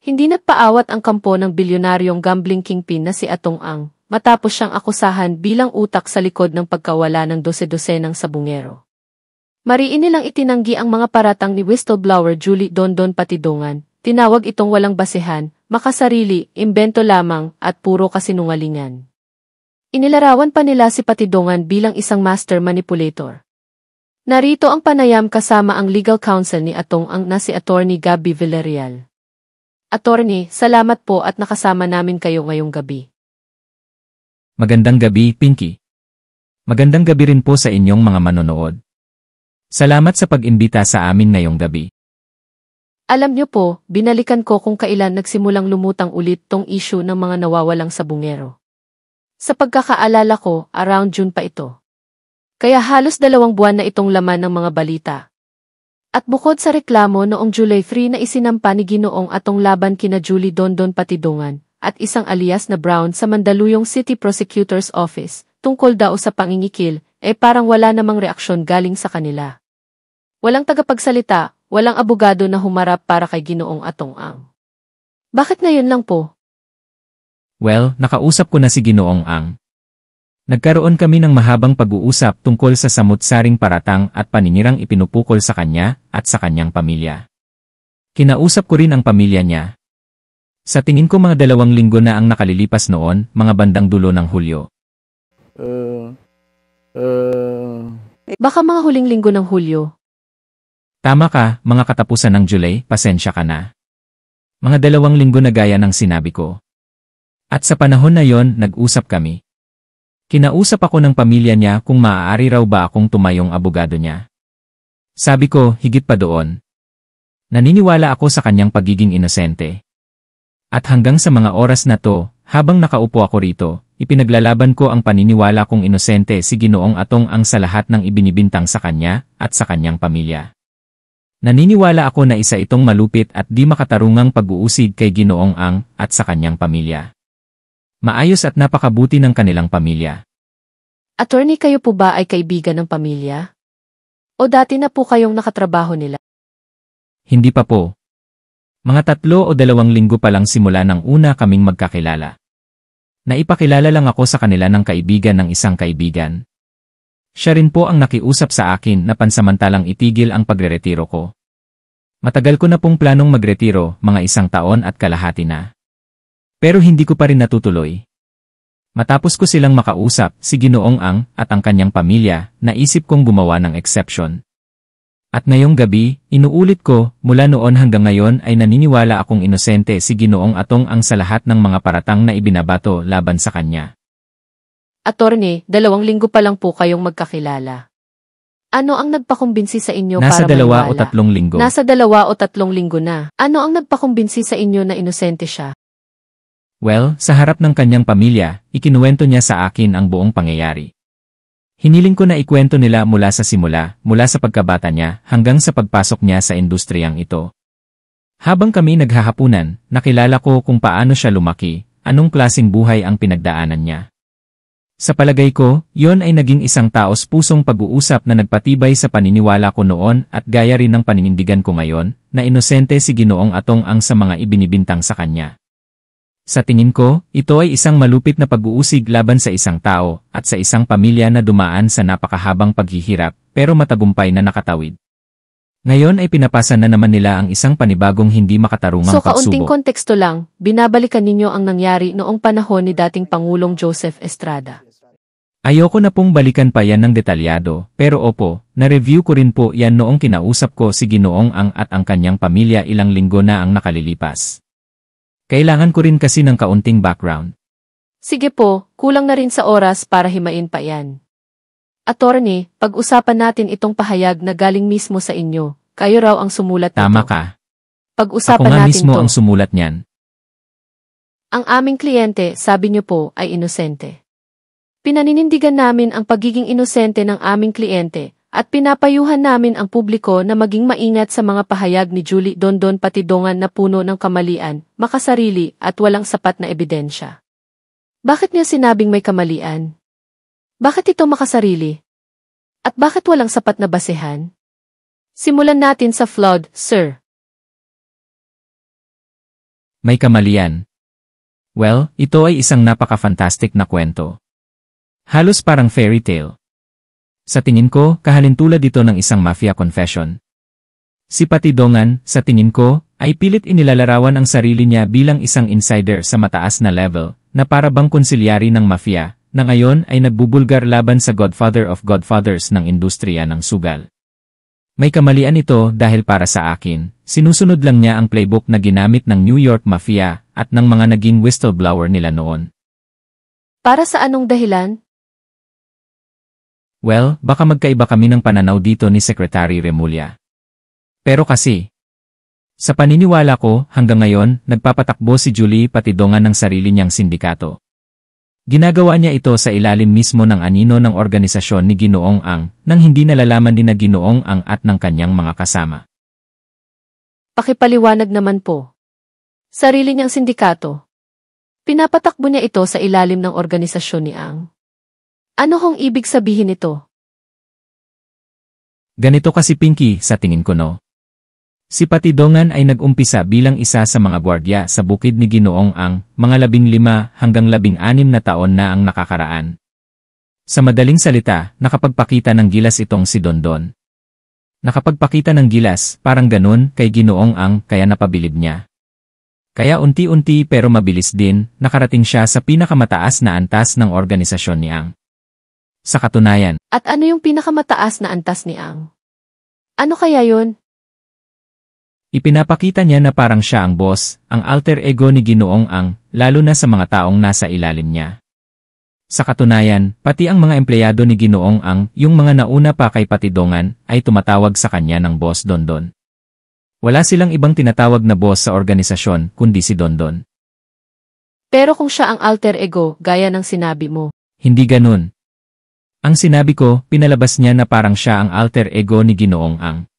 Hindi nagpaawat ang kampo ng bilyonaryong gambling kingpin na si Atong Ang, matapos siyang akusahan bilang utak sa likod ng pagkawala ng 12-dosenang sabungero. Mariin nilang itinanggi ang mga paratang ni whistleblower Julie Dondon Patidongan, tinawag itong walang basehan, makasarili, imbento lamang, at puro kasinungalingan. Inilarawan pa nila si Patidongan bilang isang master manipulator. Narito ang panayam kasama ang legal counsel ni Atong Ang na si Attorney Gabby Villarreal. Attorney, salamat po at nakasama namin kayo ngayong gabi. Magandang gabi, Pinky. Magandang gabi rin po sa inyong mga manonood. Salamat sa pag-imbita sa amin ngayong gabi. Alam niyo po, binalikan ko kung kailan nagsimulang lumutang ulit tong issue ng mga nawawalang sabungero. Sa pagkakaalala ko, around June pa ito. Kaya halos 2 buwan na itong laman ng mga balita. At bukod sa reklamo noong July 3 na isinampa ni Ginoong Atong laban kina Julie Dondon Patidongan at isang alias na Brown sa Mandaluyong City Prosecutor's Office tungkol daw sa pangingikil, parang wala namang reaksyon galing sa kanila. Walang tagapagsalita, walang abogado na humarap para kay Ginoong Atong Ang. Bakit ngayon lang po? Well, nakausap ko na si Ginoong Ang. Nagkaroon kami ng mahabang pag-uusap tungkol sa samut-saring paratang at paninirang ipinupukol sa kanya at sa kanyang pamilya. Kinausap ko rin ang pamilya niya. Sa tingin ko mga 2 linggo na ang nakalilipas noon, mga bandang dulo ng Hulyo. Baka mga huling linggo ng Hulyo. Tama ka, mga katapusan ng July, pasensya ka na. Mga 2 linggo na gaya ng sinabi ko. At sa panahon na yon, nag-usap kami. Kinausap ako ng pamilya niya kung maaari raw ba akong tumayong abogado niya. Sabi ko, higit pa doon. Naniniwala ako sa kanyang pagiging inosente. At hanggang sa mga oras na to, habang nakaupo ako rito, ipinaglalaban ko ang paniniwala kong inosente si Ginoong Atong Ang sa lahat ng ibinibintang sa kanya at sa kanyang pamilya. Naniniwala ako na isa itong malupit at di makatarungang pag-uusig kay Ginoong Ang at sa kanyang pamilya. Maayos at napakabuti ng kanilang pamilya. Attorney, kayo po ba ay kaibigan ng pamilya? O dati na po kayong nakatrabaho nila? Hindi pa po. Mga 3 o 2 linggo pa lang simula ng una kaming magkakilala. Naipakilala lang ako sa kanila ng kaibigan ng isang kaibigan. Siya rin po ang nakiusap sa akin na pansamantalang itigil ang pagreretiro ko. Matagal ko na pong planong magretiro, mga 1 taon at kalahati na. Pero hindi ko pa rin natutuloy. Matapos ko silang makausap, si Ginoong Ang at ang kanyang pamilya, naisip kong gumawa ng exception. At ngayong gabi, inuulit ko, mula noon hanggang ngayon ay naniniwala akong inosente si Ginoong Atong Ang sa lahat ng mga paratang na ibinabato laban sa kanya. Attorney, 2 linggo pa lang po kayong magkakilala. Ano ang nagpakumbinsi sa inyo Nasa para maniwala? Nasa 2 o 3 linggo. Nasa 2 o 3 linggo na. Ano ang nagpakumbinsi sa inyo na inosente siya? Well, sa harap ng kanyang pamilya, ikinuwento niya sa akin ang buong pangyayari. Hiniling ko na ikwento nila mula sa simula, mula sa pagkabata niya hanggang sa pagpasok niya sa industriyang ito. Habang kami naghahapunan, nakilala ko kung paano siya lumaki, anong klaseng buhay ang pinagdaanan niya. Sa palagay ko, yon ay naging isang taos-pusong pag-uusap na nagpatibay sa paniniwala ko noon at gaya rin ng paninindigan ko ngayon, na inosente si Ginoong Atong Ang sa mga ibinibintang sa kanya. Sa tingin ko, ito ay isang malupit na pag-uusig laban sa isang tao at sa isang pamilya na dumaan sa napakahabang paghihirap pero matagumpay na nakatawid. Ngayon ay pinapasan na naman nila ang isang panibagong hindi makatarungang pagsubok. So kaunting konteksto lang, binabalikan ninyo ang nangyari noong panahon ni dating Pangulong Joseph Estrada. Ayoko na pong balikan pa yan ng detalyado, pero opo, na-review ko rin po yan noong kinausap ko si Ginoong Ang at ang kanyang pamilya ilang linggo na ang nakalilipas. Kailangan ko rin kasi ng kaunting background. Sige po, kulang na rin sa oras para himain pa yan. Attorney, pag-usapan natin itong pahayag na galing mismo sa inyo. Kayo raw ang sumulat nito. Tama ka. Pag-usapan Ako nga natin mismo to. ang sumulat niyan. Ang aming kliyente, sabi niyo po, ay inosente. Pinaninindigan namin ang pagiging inosente ng aming kliyente, at pinapayuhan namin ang publiko na maging maingat sa mga pahayag ni Julie Dondon Patidongan na puno ng kamalian, makasarili at walang sapat na ebidensya. Bakit niya sinabing may kamalian? Bakit ito makasarili? At bakit walang sapat na basehan? Simulan natin sa flood, sir. May kamalian. Well, ito ay isang napaka-fantastic na kwento. Halos parang fairy tale. Sa tingin ko, kahalintulad ito ng isang mafia confession. Si Patidongan, sa tingin ko, ay pilit inilalarawan ang sarili niya bilang isang insider sa mataas na level, na para bang konsilyari ng mafia, na ngayon ay nagbubulgar laban sa Godfather of Godfathers ng industriya ng sugal. May kamalian ito dahil para sa akin, sinusunod lang niya ang playbook na ginamit ng New York Mafia at ng mga naging whistleblower nila noon. Para sa anong dahilan? Well, baka magkaiba kami ng pananaw dito ni Secretary Remulla. Pero kasi, sa paniniwala ko, hanggang ngayon, nagpapatakbo si Julie Patidongan ng sarili niyang sindikato. Ginagawa niya ito sa ilalim mismo ng anino ng organisasyon ni Ginoong Ang, nang hindi nalalaman din na Ginoong Ang at ng kanyang mga kasama. Pakipaliwanag naman po. Sarili niyang sindikato. Pinapatakbo niya ito sa ilalim ng organisasyon ni Ang. Ano hong ibig sabihin nito? Ganito kasi Pinky, sa tingin ko no. Si Patidongan ay nag-umpisa bilang isa sa mga gwardiya sa bukid ni Ginoong Ang, mga 15 hanggang 16 na taon na ang nakakaraan. Sa madaling salita, nakapagpakita ng gilas itong si Dondon. Nakapagpakita ng gilas, parang ganun, kay Ginoong Ang, kaya napabilib niya. Kaya unti-unti pero mabilis din, nakarating siya sa pinakamataas na antas ng organisasyon ni Ang. Sa katunayan. At ano yung pinakamataas na antas ni Ang? Ano kaya yun? Ipinapakita niya na parang siya ang boss, ang alter ego ni Ginoong Ang, lalo na sa mga taong nasa ilalim niya. Sa katunayan, pati ang mga empleyado ni Ginoong Ang, yung mga nauna pa kay Patidongan, ay tumatawag sa kanya ng Boss Dondon. Wala silang ibang tinatawag na boss sa organisasyon, kundi si Dondon. Pero kung siya ang alter ego, gaya ng sinabi mo. Hindi ganun. Ang sinabi ko, pinalabas niya na parang siya ang alter ego ni Ginoong Ang.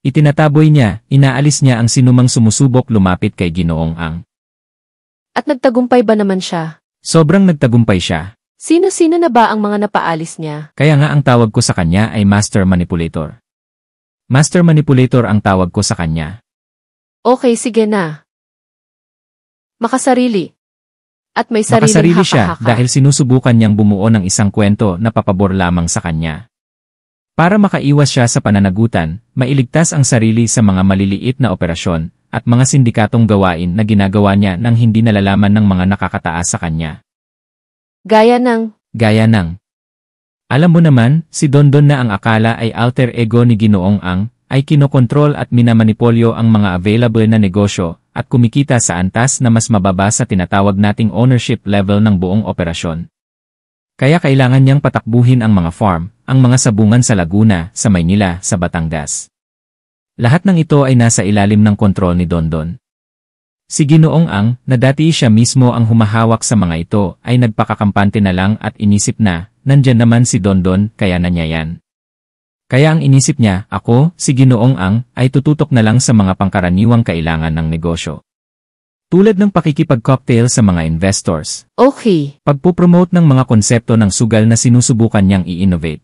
Itinataboy niya, inaalis niya ang sinumang sumusubok lumapit kay Ginoong Ang. At nagtagumpay ba naman siya? Sobrang nagtagumpay siya. Sino-sino na ba ang mga napaalis niya? Kaya nga ang tawag ko sa kanya ay Master Manipulator. Master Manipulator ang tawag ko sa kanya. Okay, sige na. Makasarili. At may sariling Makasarili siya haka-haka. dahil sinusubukan niyang bumuo ng isang kwento na papabor lamang sa kanya. Para makaiwas siya sa pananagutan, mailigtas ang sarili sa mga maliliit na operasyon at mga sindikatong gawain na ginagawa niya nang hindi nalalaman ng mga nakakataas sa kanya. Gaya ng... Alam mo naman, si Dondon na ang akala ay alter ego ni Ginoong Ang, ay kinokontrol at minamanipolyo ang mga available na negosyo at kumikita sa antas na mas mababa sa tinatawag nating ownership level ng buong operasyon. Kaya kailangan niyang patakbuhin ang mga farm, ang mga sabungan sa Laguna, sa Maynila, sa Batangas. Lahat ng ito ay nasa ilalim ng kontrol ni Dondon. Si Ginoong Ang, na dati siya mismo ang humahawak sa mga ito, ay nagpakakampante na lang at inisip na, nandyan naman si Dondon, kaya na niya yan. Kaya ang inisip niya, ako, si Ginoong Ang, ay tututok na lang sa mga pangkaraniwang kailangan ng negosyo. Tulad ng pakikipag-cocktail sa mga investors. Okay. Pagpupromote ng mga konsepto ng sugal na sinusubukan niyang i-innovate.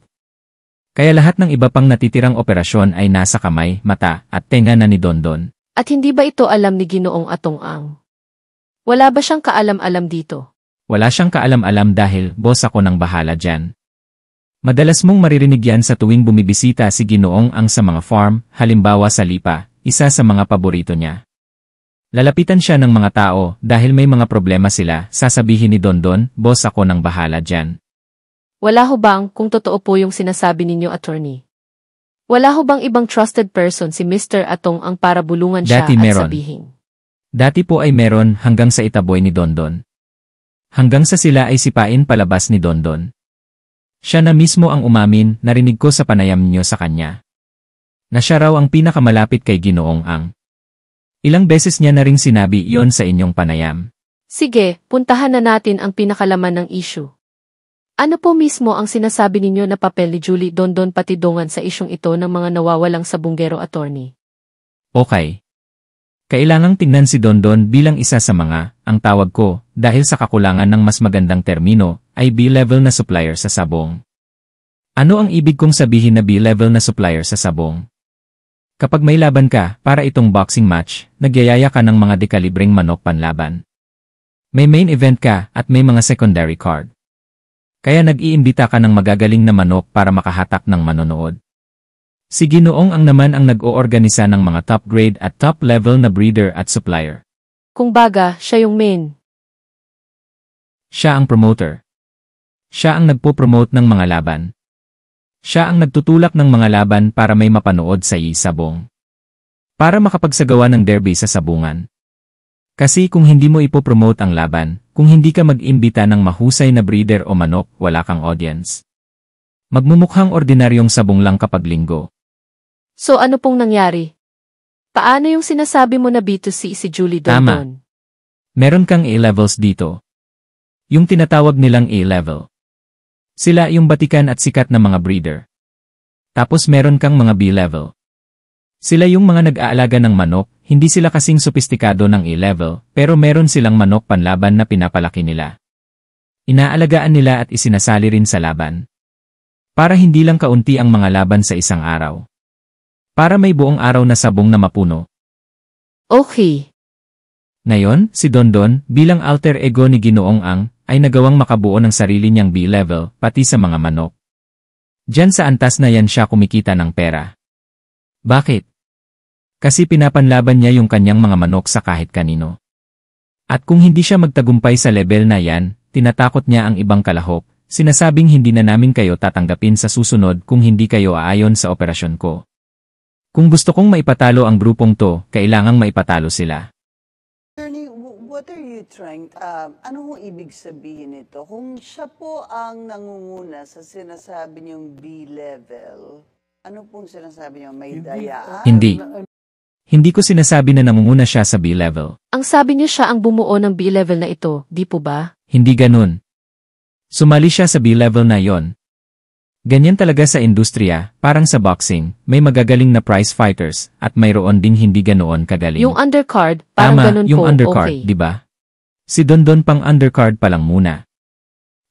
Kaya lahat ng iba pang natitirang operasyon ay nasa kamay, mata, at tenga na ni Dondon. At hindi ba ito alam ni Ginoong Atong Ang? Wala ba siyang kaalam-alam dito? Wala siyang kaalam-alam dahil, boss ako nang bahala dyan. Madalas mong maririnig yan sa tuwing bumibisita si Ginoong Ang sa mga farm, halimbawa sa Lipa, isa sa mga paborito niya. Lalapitan siya ng mga tao dahil may mga problema sila, sasabihin ni Dondon, boss ako nang bahala dyan. Wala ho bang kung totoo po yung sinasabi ninyo, attorney? Wala ho bang ibang trusted person si Mr. Atong Ang para bulungan siya Dati at meron. sabihin? Dati po ay meron hanggang sa itaboy ni Dondon. Hanggang sa sila ay sipain palabas ni Dondon. Siya na mismo ang umamin, narinig ko sa panayam niyo sa kanya. Na siya raw ang pinakamalapit kay Ginoong Ang. Ilang beses niya na ring sinabi iyon sa inyong panayam. Sige, puntahan na natin ang pinakalaman ng issue. Ano po mismo ang sinasabi ninyo na papel ni Julie Dondon Patidongan sa isyong ito ng mga nawawalang sabunggero, attorney? Okay. Kailangang tingnan si Dondon bilang isa sa mga, ang tawag ko, dahil sa kakulangan ng mas magandang termino, ay B-level na supplier sa sabong. Ano ang ibig kong sabihin na B-level na supplier sa sabong? Kapag may laban ka, para itong boxing match, nagyayaya ka ng mga dekalibreng manok panlaban. May main event ka at may mga secondary card. Kaya nag-iimbita ka ng magagaling na manok para makahatak ng manonood. Si Ginoong Ang naman ang nag-oorganisa ng mga top grade at top level na breeder at supplier. Kung baga, siya yung main. Siya ang promoter. Siya ang nagpo-promote ng mga laban. Siya ang nagtutulak ng mga laban para may mapanood sa sabong. Para makapagsagawa ng derby sa sabungan. Kasi kung hindi mo ipopromote ang laban, kung hindi ka mag-imbita ng mahusay na breeder o manok, wala kang audience. Magmumukhang ordinaryong sabong lang kapag linggo. So ano pong nangyari? Paano yung sinasabi mo na B2C si Julie Dondon? Meron kang A-levels dito. Yung tinatawag nilang A-level. Sila yung batikan at sikat na mga breeder. Tapos meron kang mga B-level. Sila yung mga nag-aalaga ng manok, hindi sila kasing sopistikado ng A-level, pero meron silang manok panlaban na pinapalaki nila. Inaalagaan nila at isinasali rin sa laban. Para hindi lang kaunti ang mga laban sa isang araw. Para may buong araw na sabong na mapuno. Okay. Ngayon, si Dondon, bilang alter ego ni Ginoong Ang, ay nagawang makabuo ng sarili niyang B-level, pati sa mga manok. Diyan sa antas na yan siya kumikita ng pera. Bakit? Kasi pinapanlaban niya yung kanyang mga manok sa kahit kanino. At kung hindi siya magtagumpay sa level na yan, tinatakot niya ang ibang kalahok, sinasabing hindi na namin kayo tatanggapin sa susunod kung hindi kayo aayon sa operasyon ko. Kung gusto kong maipatalo ang grupong to, kailangang maipatalo sila. Attorney, what are you trying, ano hong ibig sabihin nito? Kung siya po ang nangunguna sa sinasabi niyong B-level, ano pong sinasabi niyo? May dayaan? Hindi. Hindi ko sinasabi na nangunguna siya sa B-level. Ang sabi niyo siya ang bumuo ng B-level na ito, di po ba? Hindi ganun. Sumali siya sa B-level na yon. Ganyan talaga sa industriya, parang sa boxing, may magagaling na prize fighters, at mayroon ding hindi ganoon kagaling. Yung undercard, parang Tama, ganun yung po, undercard, okay. di ba? Si Dondon pang undercard pa lang muna.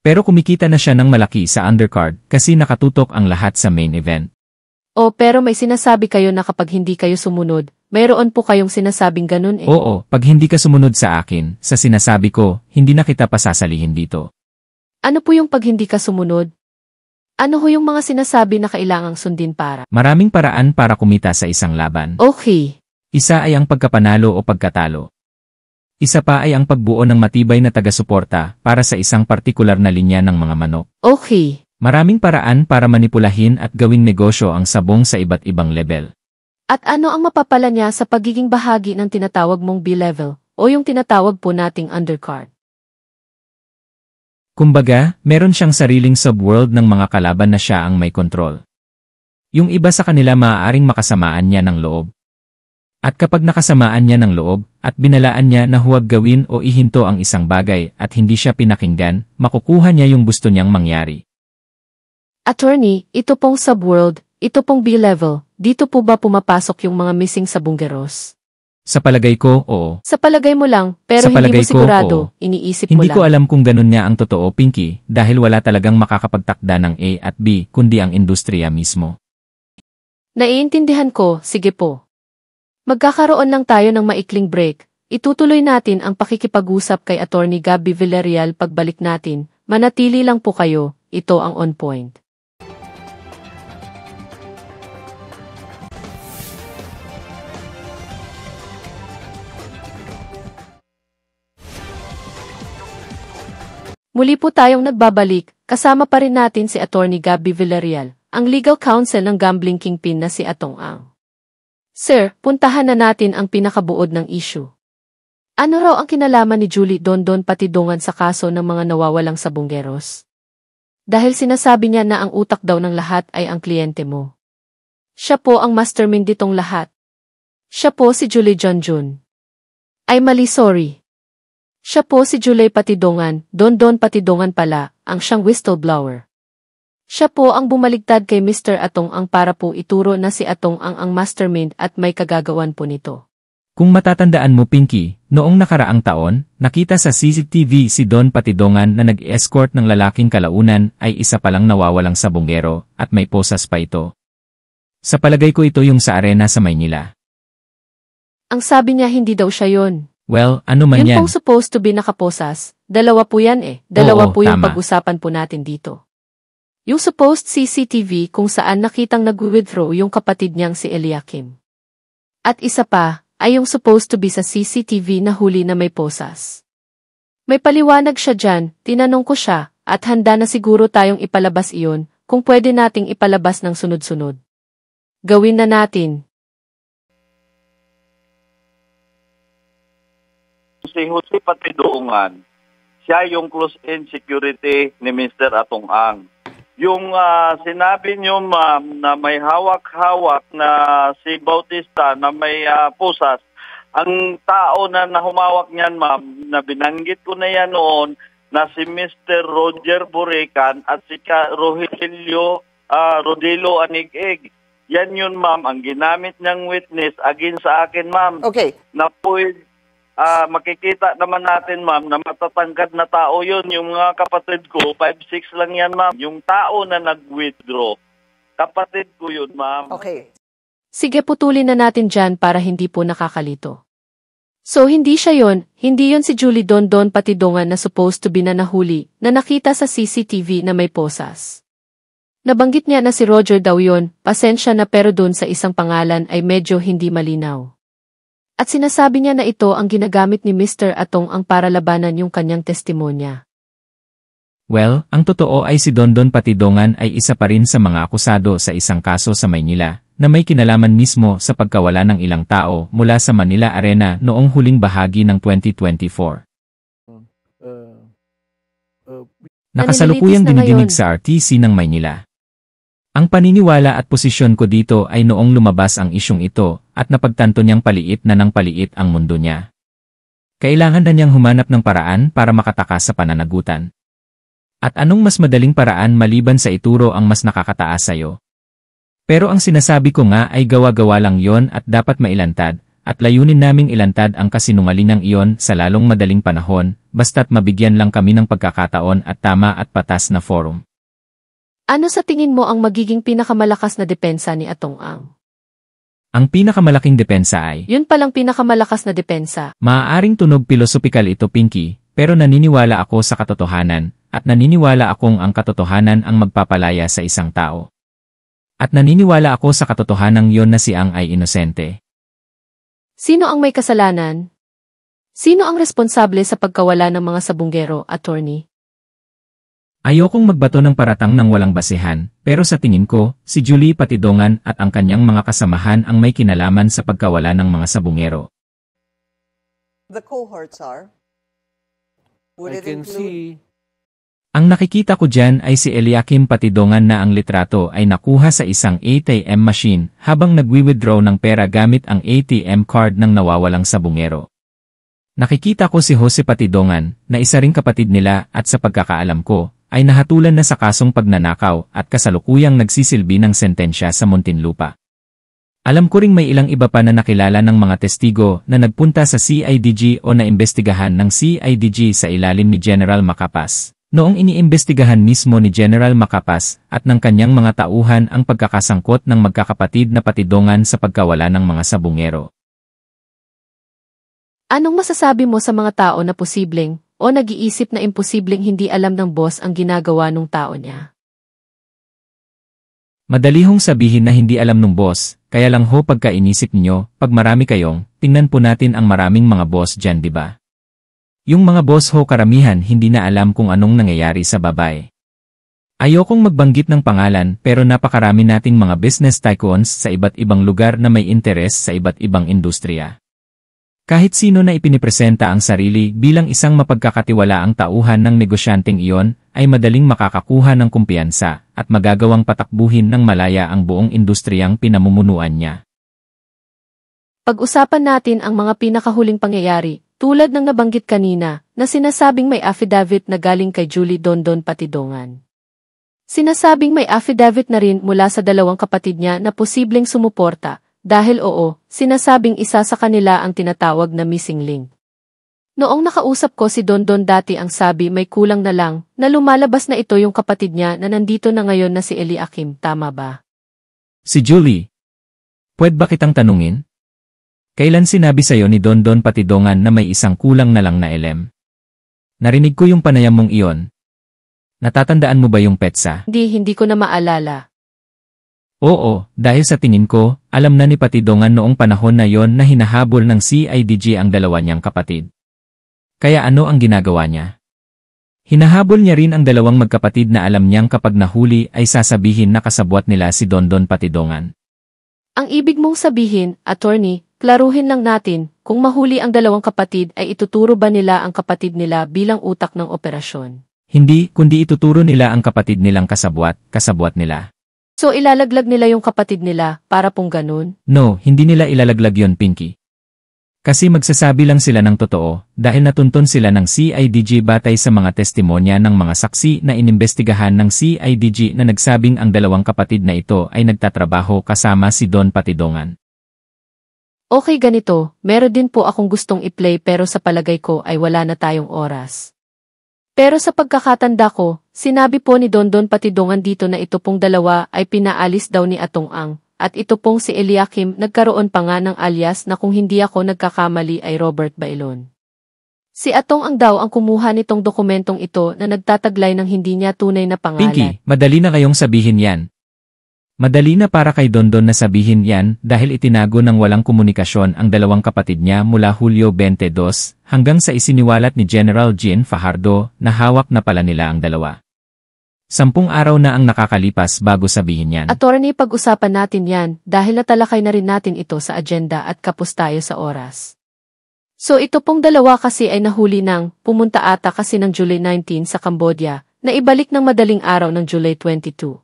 Pero kumikita na siya ng malaki sa undercard kasi nakatutok ang lahat sa main event. O pero may sinasabi kayo na kapag hindi kayo sumunod, mayroon po kayong sinasabing ganun eh. Oo, pag hindi ka sumunod sa akin, sa sinasabi ko, hindi na kita pasasalihin dito. Ano po yung pag hindi ka sumunod? Ano ho yung mga sinasabi na kailangang sundin para? Maraming paraan para kumita sa isang laban. Okay. Isa ay ang pagkapanalo o pagkatalo. Isa pa ay ang pagbuo ng matibay na taga-suporta para sa isang partikular na linya ng mga manok. Okay. Maraming paraan para manipulahin at gawing negosyo ang sabong sa iba't ibang level. At ano ang mapapala niya sa pagiging bahagi ng tinatawag mong B-level o yung tinatawag po nating undercard? Kumbaga, meron siyang sariling subworld ng mga kalaban na siya ang may kontrol. Yung iba sa kanila maaaring makasamaan niya ng loob. At kapag nakasamaan niya ng loob, at binalaan niya na huwag gawin o ihinto ang isang bagay at hindi siya pinakinggan, makukuha niya yung gusto niyang mangyari. Attorney, ito pong subworld, ito pong B-level, dito po ba pumapasok yung mga missing sabunggeros? Sa palagay ko, oo. Sa palagay mo lang, pero Sa hindi mo palagay ko, sigurado, oo. iniisip mo Hindi lang. ko alam kung ganun niya ang totoo, Pinky, dahil wala talagang makakapagtakda ng A at B, kundi ang industriya mismo. Naiintindihan ko, sige po. Magkakaroon lang tayo ng maikling break. Itutuloy natin ang pakikipag-usap kay Attorney Gabby Villarreal pagbalik natin. Manatili lang po kayo, ito ang On Point. Muli po tayong nagbabalik, kasama pa rin natin si Attorney Gabby Villarreal, ang legal counsel ng gambling kingpin na si Atong Ang. Sir, puntahan na natin ang pinakabuod ng issue. Ano raw ang kinalaman ni Julie Dondon Patidongan sa kaso ng mga nawawalang sabunggeros? Dahil sinasabi niya na ang utak daw ng lahat ay ang kliyente mo. Siya po ang mastermind ditong lahat. Siya po si Julie Jonjun. Ay mali, sorry. Siya po si Julie Patidongan, Dondon Patidongan pala, ang siyang whistleblower. Siya po ang bumaligtad kay Mr. Atong Ang para po ituro na si Atong ang mastermind at may kagagawan po nito. Kung matatandaan mo, Pinky, noong nakaraang taon, nakita sa CCTV si Don Patidongan na nag-escort ng lalaking kalaunan ay isa palang nawawalang sabongero at may posas pa ito. Sa palagay ko ito yung sa arena sa Maynila. Ang sabi niya hindi daw siya yon. Well, ano man Yun yan. pong supposed to be nakaposas. Dalawa po yan eh. Dalawa Oo, po yung tama. pag-usapan po natin dito. Yung supposed CCTV kung saan nakitang nag-withdraw yung kapatid niyang si Eliakim. At isa pa, ay yung supposed to be sa CCTV na huli na may posas. May paliwanag siya dyan, tinanong ko siya, at handa na siguro tayong ipalabas iyon, kung pwede nating ipalabas ng sunod-sunod. Gawin na natin. Si Jose Patidoongan, siya yung close-in security ni Mr. Atong Ang. Yung sinabi niyo, ma'am, na may hawak-hawak na si Bautista na may pusas, ang tao na humawak niyan, ma'am, na binanggit ko na yan noon, na si Mr. Roger Burican at si Rodilo Anig-Eg. Yan yun, ma'am, ang ginamit niyang witness against sa akin, ma'am. Okay. Na makikita naman natin, ma'am, na matatangkad na tao yun. Yung mga kapatid ko, 5'6" lang yan, ma'am. Yung tao na nag-withdraw, kapatid ko yun, ma'am. Okay. Sige, putulin na natin dyan para hindi po nakakalito. So hindi siya yon, hindi yon si Julie Dondon Patidongan na supposed to be na nahuli, na nakita sa CCTV na may posas. Nabanggit niya na si Roger daw yon, pasensya na pero doon sa isang pangalan ay medyo hindi malinaw. At sinasabi niya na ito ang ginagamit ni Mr. Atong Ang para labanan yung kanyang testimonya. Well, ang totoo ay si Dondon Patidongan ay isa pa rin sa mga akusado sa isang kaso sa Maynila, na may kinalaman mismo sa pagkawala ng ilang tao mula sa Manila Arena noong huling bahagi ng 2024. Nakasalukuyang dinidinig sa RTC ng Maynila. Ang paniniwala at posisyon ko dito ay noong lumabas ang isyong ito at napagtanto niyang paliit na ng paliit ang mundo niya. Kailangan na niyang humanap ng paraan para makatakas sa pananagutan. At anong mas madaling paraan maliban sa ituro ang mas nakakataas sa'yo? Pero ang sinasabi ko nga ay gawa-gawa lang yon at dapat mailantad, at layunin naming ilantad ang kasinungalingang iyon sa lalong madaling panahon, basta't mabigyan lang kami ng pagkakataon at tama at patas na forum. Ano sa tingin mo ang magiging pinakamalakas na depensa ni Atong Ang? Ang pinakamalaking depensa ay, Yun palang pinakamalakas na depensa. maaaring tunog pilosopikal ito, Pinky, pero naniniwala ako sa katotohanan, at naniniwala akong ang katotohanan ang magpapalaya sa isang tao. At naniniwala ako sa katotohanang yon na si Ang ay inosente. Sino ang may kasalanan? Sino ang responsable sa pagkawala ng mga sabunggero, attorney? Ayokong magbato ng paratang ng walang basehan, pero sa tingin ko, si Julie Patidongan at ang kanyang mga kasamahan ang may kinalaman sa pagkawala ng mga sabungero. The cohorts are? Would I it can include? see Ang nakikita ko dyan ay si Eliakim Patidongan na ang litrato ay nakuha sa isang ATM machine habang nagwi-withdraw ng pera gamit ang ATM card ng nawawalang sabungero. Nakikita ko si Jose Patidongan, na isa ring kapatid nila at sa pagkakaalam ko, ay nahatulan na sa kasong pagnanakaw at kasalukuyang nagsisilbi ng sentensya sa Muntinlupa. Alam ko ring may ilang iba pa na nakilala ng mga testigo na nagpunta sa CIDG o naimbestigahan ng CIDG sa ilalim ni General Macapas. Noong iniimbestigahan mismo ni General Macapas at ng kanyang mga tauhan ang pagkakasangkot ng magkakapatid na Patidongan sa pagkawala ng mga sabungero. Anong masasabi mo sa mga tao na posibleng o nag-iisip na imposibleng hindi alam ng boss ang ginagawa ng tao niya? Madali hong sabihin na hindi alam ng boss, kaya lang ho pagka inisip niyo, pag marami kayong, tingnan po natin ang maraming mga boss dyan, di ba? Yung mga boss ho karamihan hindi na alam kung anong nangyayari sa babae. Ayokong magbanggit ng pangalan pero napakarami nating mga business tycoons sa iba't ibang lugar na may interes sa iba't ibang industriya. Kahit sino na ipinipresenta ang sarili bilang isang mapagkakatiwalaang tauhan ng negosyanteng iyon, ay madaling makakakuha ng kumpiyansa at magagawang patakbuhin ng malaya ang buong industriyang pinamumunuan niya. Pag-usapan natin ang mga pinakahuling pangyayari, tulad ng nabanggit kanina, na sinasabing may affidavit na galing kay Julie Dondon Patidongan. Sinasabing may affidavit na rin mula sa dalawang kapatid niya na posibleng sumuporta, dahil oo, sinasabing isa sa kanila ang tinatawag na missing link. Noong nakausap ko si Dondon dati ang sabi may kulang na lang, na lumalabas na ito yung kapatid niya na nandito na ngayon na si Eliakim, tama ba? Si Julie, Pwede ba kitang tanungin? Kailan sinabi sa'yo ni Dondon Patidongan na may isang kulang na lang na elem? Narinig ko yung panayam mong iyon. Natatandaan mo ba yung petsa? Hindi ko na maalala. Oo, dahil sa tingin ko, alam na ni Patidongan noong panahon na yon na hinahabol ng CIDG ang dalawa niyang kapatid. Kaya ano ang ginagawa niya? Hinahabol niya rin ang dalawang magkapatid na alam niyang kapag nahuli ay sasabihin na kasabwat nila si Dondon Patidongan. Ang ibig mong sabihin, attorney, klaruhin lang natin, kung mahuli ang dalawang kapatid ay ituturo ba nila ang kapatid nila bilang utak ng operasyon? Hindi, kundi ituturo nila ang kapatid nilang kasabwat nila. So ilalaglag nila yung kapatid nila, para pong ganun? No, hindi nila ilalaglag yon, Pinky. Kasi magsasabi lang sila ng totoo, dahil natunton sila ng CIDG batay sa mga testimonya ng mga saksi na inimbestigahan ng CIDG na nagsabing ang dalawang kapatid na ito ay nagtatrabaho kasama si Don Patidongan. Okay, ganito, meron din po akong gustong i-play pero sa palagay ko ay wala na tayong oras. Pero sa pagkakatanda ko, sinabi po ni Dondon Patidongan dito na ito pong dalawa ay pinaalis daw ni Atong Ang. At ito pong si Eliakim, nagkaroon pa nga ng alias na kung hindi ako nagkakamali ay Robert Bailon. Si Atong Ang daw ang kumuha nitong dokumentong ito na nagtataglay ng hindi niya tunay na pangalan. Pinky, madali na kayong sabihin yan. Madali na para kay Dondon na sabihin yan dahil itinago ng walang komunikasyon ang dalawang kapatid niya mula Hulyo 22 hanggang sa isiniwalat ni General Jean Fajardo na hawak na pala nila ang dalawa. 10 araw na ang nakakalipas bago sabihin yan. Attorney, pag-usapan natin yan dahil natalakay na rin natin ito sa agenda at kapos tayo sa oras. So ito pong dalawa kasi ay nahuli ng pumunta ata kasi ng July 19 sa Cambodia na ibalik ng madaling araw ng July 22.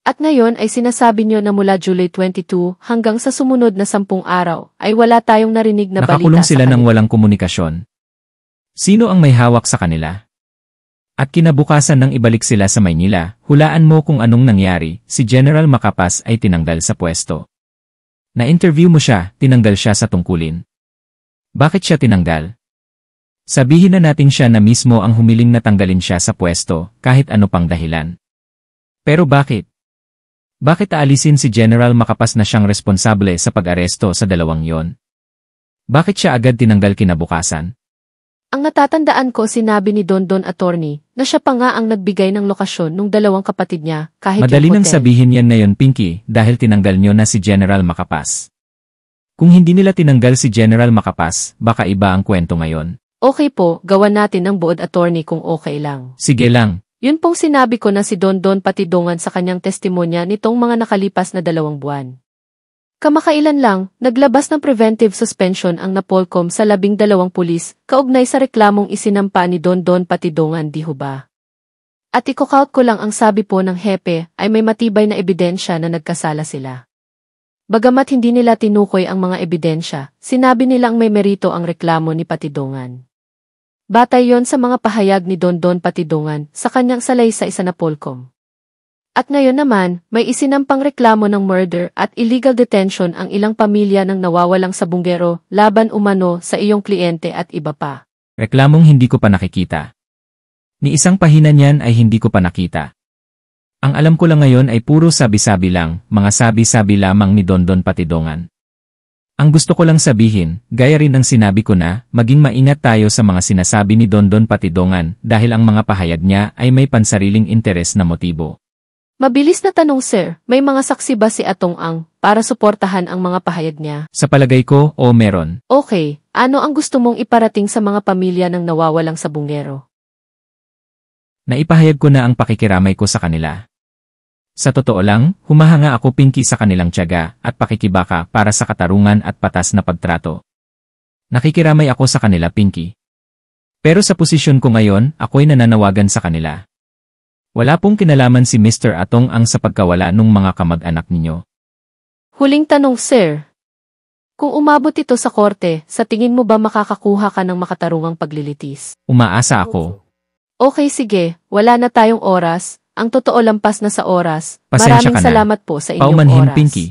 At ngayon ay sinasabi nyo na mula July 22 hanggang sa sumunod na 10 araw ay wala tayong narinig na balita sa kanila. Nakakulong sila ng walang komunikasyon. Sino ang may hawak sa kanila? At kinabukasan nang ibalik sila sa Maynila, hulaan mo kung anong nangyari, si General Macapas ay tinanggal sa pwesto. Na-interview mo siya, tinanggal siya sa tungkulin. Bakit siya tinanggal? Sabihin na natin siya na mismo ang humiling na tanggalin siya sa pwesto, kahit ano pang dahilan. Pero bakit? Bakit aalisin si General Macapas na siyang responsable sa pag-aresto sa dalawang yon? Bakit siya agad tinanggal kinabukasan? Ang natatandaan ko sinabi ni Dondon Attorney na siya pa nga ang nagbigay ng lokasyon ng dalawang kapatid niya kahit madali yung nang hotel. sabihin yan na yon, Pinky, dahil tinanggal nyo na si General Macapas. Kung hindi nila tinanggal si General Macapas, baka iba ang kwento ngayon. Okay po, gawan natin ng buod, attorney, kung okay lang. Sige lang. Yun pong sinabi ko na si Dondon Patidongan sa kanyang testimonya nitong mga nakalipas na 2 buwan. Kamakailan lang, naglabas ng preventive suspension ang Napolcom sa 12 pulis, kaugnay sa reklamong isinampa ni Dondon Patidongan, di ho ba? At iko-count ko lang ang sabi po ng hepe ay may matibay na ebidensya na nagkasala sila. Bagamat hindi nila tinukoy ang mga ebidensya, sinabi nilang may merito ang reklamo ni Patidongan. Batay yon sa mga pahayag ni Dondon Patidongan sa kanyang salaysay sa Napolcom. At ngayon naman, may isinampang reklamo ng murder at illegal detention ang ilang pamilya ng nawawalang sabunggero laban umano sa iyong kliyente at iba pa. Reklamong hindi ko pa nakikita. Ni isang pahina niyan ay hindi ko pa nakita. Ang alam ko lang ngayon ay puro sabi-sabi lang, mga sabi-sabi lamang ni Dondon Patidongan. Ang gusto ko lang sabihin, gaya rin ang sinabi ko na, maging maingat tayo sa mga sinasabi ni Dondon Patidongan dahil ang mga pahayag niya ay may pansariling interes na motibo. Mabilis na tanong, sir, may mga saksi ba si Atong Ang para suportahan ang mga pahayag niya? Sa palagay ko, meron. Okay, ano ang gusto mong iparating sa mga pamilya ng nawawalang sabungero? Naipahayag ko na ang pakikiramay ko sa kanila. Sa totoo lang, humahanga ako, Pinky, sa kanilang tiyaga at pakikibaka para sa katarungan at patas na pagtrato. Nakikiramay ako sa kanila, Pinky. Pero sa posisyon ko ngayon, ako'y nananawagan sa kanila. Wala pong kinalaman si Mr. Atong Ang sa pagkawala ng mga kamag-anak ninyo. Huling tanong, sir. Kung umabot ito sa korte, sa tingin mo ba makakakuha ka ng makatarungang paglilitis? Umaasa ako. Okay, sige, wala na tayong oras. Ang totoo, lampas na sa oras. Pasensya Maraming ka na. salamat po sa inyong Paumanhin, oras. Pinky.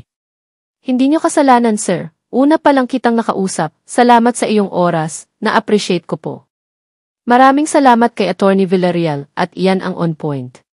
Hindi nyo kasalanan, sir. Una pa lang kitang nakausap. Salamat sa iyong oras. Na-appreciate ko po. Maraming salamat kay Attorney Villarreal at iyan ang On Point.